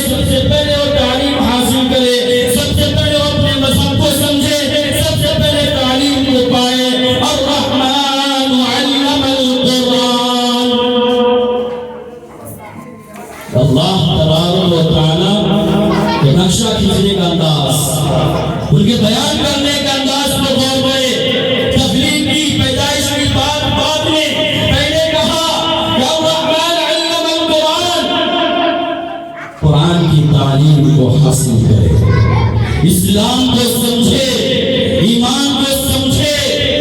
سب سے پہلے وہ تعلیم حاصل کرے، سب سے پہلے وہ اپنے مذہب کو سمجھے، سب سے پہلے تعلیم کو پائے۔ الرحمن علم القرآن۔ اللہ تبارک و تعالیٰ کے نقشہ کھینچنے کا انداز، ان کے بیان کرنے کا انداز پر غور کرے۔ تخلیق کی پیدائش کی بات میں پہلے کہا کہ الرحمن علم القرآن، قرآن کی تعلیم کو حاصل کرے، اسلام کو سمجھے، ایمان کو سمجھے۔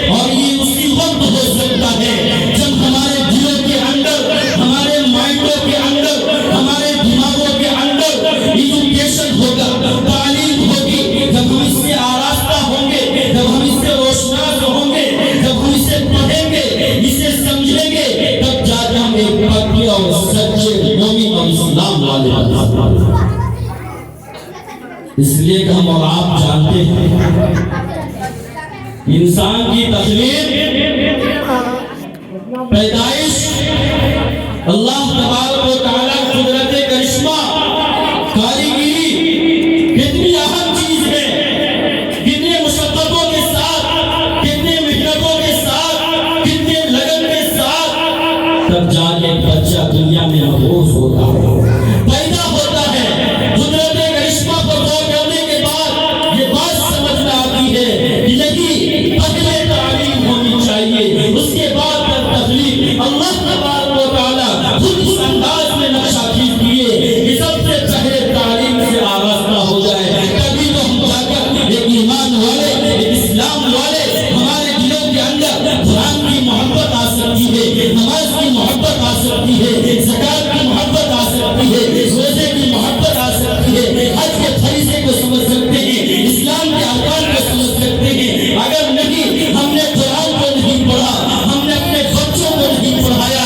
اور یہ اسی وقت ہو سکتا ہے جب ہمارے دلوں کے اندر، ہمارے مائنڈوں کے اندر، ہمارے دماغوں کے اندر ایجوکیشن ہوگا، تعلیم ہوگی، جب ہم اس سے آراستہ ہوں گے، جب ہم اس سے روشناس ہوں گے، جب ہم اسے پڑھیں گے، اسے سمجھیں گے، تب جا کے ہم ایک پکے اور سچے مومن اور اسلام والے بن جاتے ہیں۔ اس لیے کہ ہم اور آپ جانتے ہیں انسان کی تخلیق، پیدائش اللہ تبارک و تعالیٰ قدرت کرشمہ، کاریگری کتنی اہم چیز ہے، کتنے مشقتوں کے ساتھ، کتنے محنتوں کے ساتھ، کتنے لگن کے ساتھ تب جا کے بچہ دنیا میں محفوظ ہوتا ہے، پیدا ہوتا ہے۔ قدرت کرشمہ پر غور کرنے کے بعد یہ بات سمجھ میں آتی ہے کہ نہیں، پہلے تعلیم ہونی چاہیے، اس کے بعد تخلیق۔ اللہ تبارک و تعالیٰ خود اس انداز میں نقشہ کھینچ دیے کہ سب سے پہلے تعلیم سے آراستہ ہو جائے، تبھی تو ہم جا کر ایک ایمان والے، ایک اسلام والے، ہمارے دلوں کے اندر قرآن کی محبت آ سکتی ہے، نماز کی محبت آ سکتی ہے، زکات کی محبت آ سکتی ہے، روزے کی محبت آ سکتی ہے، حج کے فریضے کو سمجھ سکتے ہیں، اسلام کے ارکان کو سمجھ سکتے ہیں۔ اگر نہیں، ہم نے قرآن کو نہیں پڑھا، ہم نے اپنے بچوں کو نہیں پڑھایا،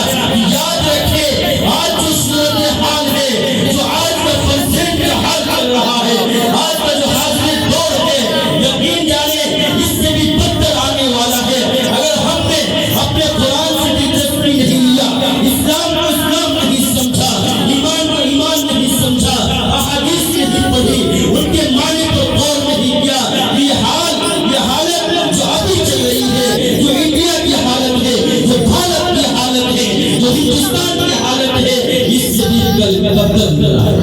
یاد رکھے آج جو صورتحال ہے، جو آج کا پرسنٹ کا حال چل رہا ہے، آج کا جو حاضر دور ہے، یقین جانے اس سے بھی بدتر آنے والا ہے۔ اگر ہم نے اپنے قرآن سے دلچسپی نہیں لیا، اسلام کو اسلام نہیں سمجھا، ایمان کو ایمان نہیں سمجھا، احادیث نہیں پڑھی، ان کے معنی کو غور نہیں کیا، یہ حالت جو ابھی چل رہی ہے، جو انڈیا کی حالت ہے، جو بھارت کی حالت ہے، جو ہندوستان کی حالت ہے، اس سے بھی بدتر نظر آئے۔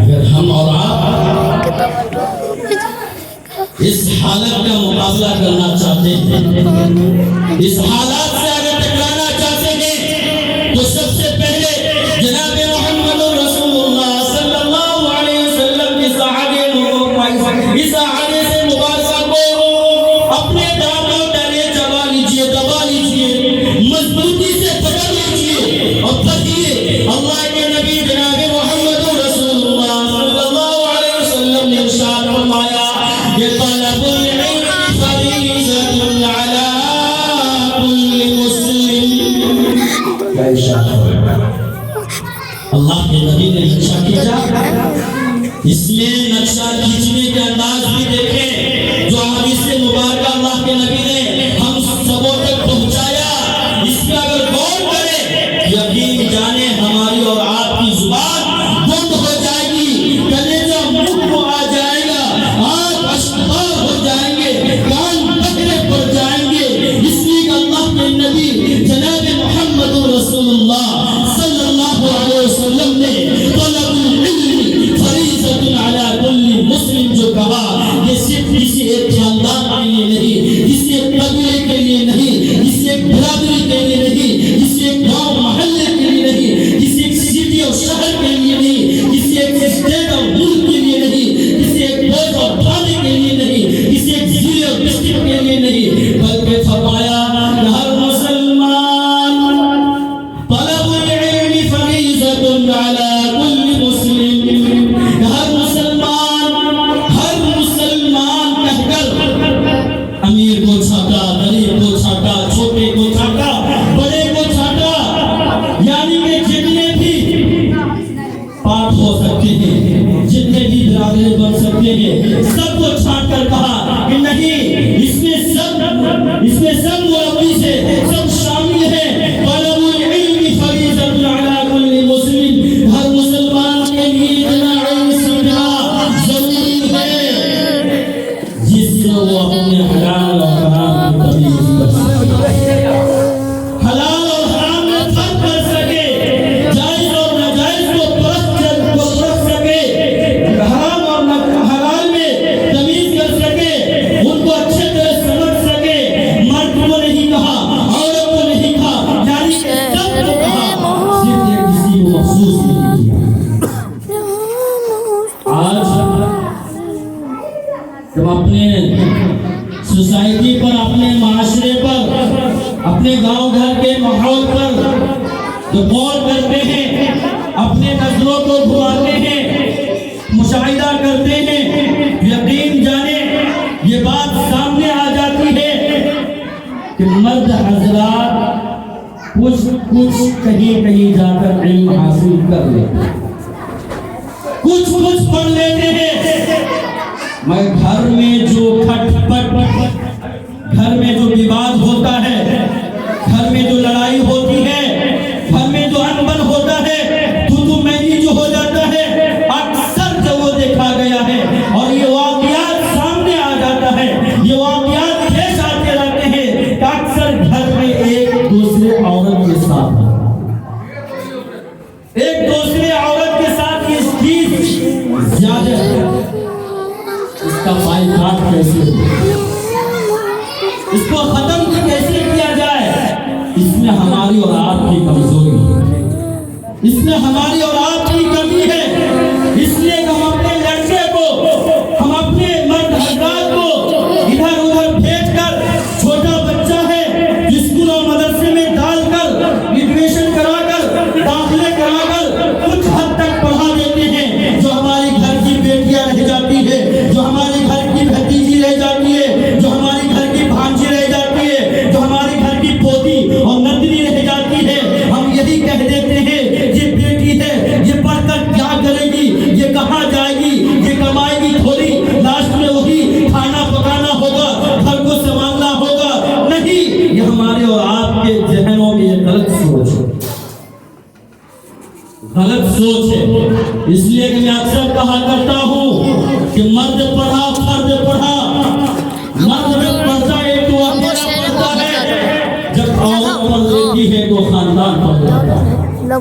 اگر ہم اور آپ اس حالت کا مقابلہ کرنا چاہتے ہیں، اس حالات سے اگر ٹکرانا چاہتے ہیں، تو سب سے پہلے جناب محمد رسول اللہ صلی اللہ علیہ وسلم کی اس احادیث مبارکہ کو اپنے دامنوں تلے چبا لیجئے، دبا لیجئے، مضبوطی سے پکڑ لیجئے اور پڑھیے۔ اللہ کے نبی جناب محمد رسول اللہ صلی اللہ علیہ وسلم نے ارشاد فرمایا کہ طلب العلم فریضۃ علی کل مسلم۔ کیا ارشاد ہے؟ اللہ کے نبی نے نقشہ کھینچا، اس میں نقشہ کھینچنے کے انداز بھی دیکھیں جو حدیث مبارکہ اللہ کے نبی نے ہم سبوں تک پہنچایا، اس پہ اگر غور کریں، یقین جانے ہماری اور آپ کی زبان بند ہو جائے گی، کلیجہ منہ کو آ جائے گا، آنکھ اشکبار ہو جائیں گے، کان بکرے پڑ جائیں گے۔ اس لیے کہ اللہ کے نبی جناب محمد رسول اللہ صلی اللہ علیہ وسلم نے طلب العلم فریضۃ علی کل مسلم جو کہا، یہ صرف کسی ایک خاندان کے لیے نہیں، کسی ایک قبیلے کے لیے نہیں، کسی ایک برادری کے لیے نہیں، کسی ایک گاؤں محلے کے لیے نہیں، کسی ایک سٹی اور شہر کے لیے نہیں، کسی ایک اسٹیٹ اور ملک کے لیے نہیں، کسی ایک بلد اور تھانے کے لیے نہیں، کسی ایک ضلع اور ڈسٹرکٹ کے لیے نہیں، بلکہ فرمایا کہ ہر مسلمان طلب العلم فریضۃ علی کل مسلم، ہر مسلمان کہہ کر امیر کو چھاٹا، غریب کو چھاٹا، چھوٹے کو چھاٹا، بڑے کو چھاٹا، یعنی کہ جتنے بھی پارٹ ہو سکتے ہیں، جتنے بھی برادری بن سکتے ہیں، سب کو چھانٹ کر کہا کہ نہیں، اس میں سب مربی سے سب شامل ہیں۔ طلب العلم فریضۃ علی کل مسلم، جب غور کرتے ہیں، اپنے نظروں کو گھماتے ہیں، مشاہدہ کرتے ہیں، یقین جانے یہ بات سامنے آ جاتی ہے کہ مرد حضرات کچھ کہیں جا کر علم حاصل کر لیتے ہیں، کچھ پڑھ لیتے ہیں، مگر گھر میں جو کھٹ پٹ، گھر میں جو وواد ہوتا ہے، گھر میں جو لڑائی ہوتی ہے، گھر میں جو انبن ہوتا ہے، تو میری جو ہو جاتا ہے، اکثر جو وہ دیکھا گیا ہے اور یہ واقعات سامنے آ جاتا ہے، یہ واقعات پیش آتے رہتے ہیں کہ اکثر گھر میں ایک دوسرے عورت کے ساتھ یہ چیز زیادہ ہے۔ اس کا بائیکاٹ کیسے ہو، اس کو ختم کیسے کیا جائے؟ اس میں ہماری اور آپ کی کمزوری ہے، اس میں ہماری اور آپ کی کمی ہے، اس لیے کہ ہم اپنے لڑکے کو، ہم اپنے مرد حضرات کو ادھر ادھر بھیج کر، چھوٹا بچہ ہے اسکول اور مدرسے میں ڈال کر، ایڈمیشن کرا کر، داخلے کرا کر کچھ حد تک پڑھا دیتے ہیں، جو ہماری گھر کی بیٹیاں رہ جاتی ہے، جو ہمارے گھر کی بھتیجی رہ جاتی ہے، جو ہماری گھر کی بھانجی رہ جاتی ہے، جو ہماری گھر کی پوتی اور نندنی رہ جاتی ہے، ہم یہی کہہ دیتے ہیں یہ بیٹی ہے، یہ پڑھ کر کیا کرے گی، یہ کہاں جائے گی، یہ کمائے گی تھوڑی، لاسٹ میں وہی کھانا پکانا ہوگا، گھر کو سنبھالنا ہوگا۔ نہیں، یہ ہمارے اور آپ کے ذہنوں میں یہ غلط سوچ ہے، غلط سوچ ہے۔ اس لیے کہ میں اکثر کہا کرتا ہوں کہ مرد پڑھا، فرد پڑھا، مرد جب پڑھتا ہے تو اکیلا پڑھتا ہے، جب عورت پڑھ لیتی ہے تو خاندان پڑھ لیتا ہے۔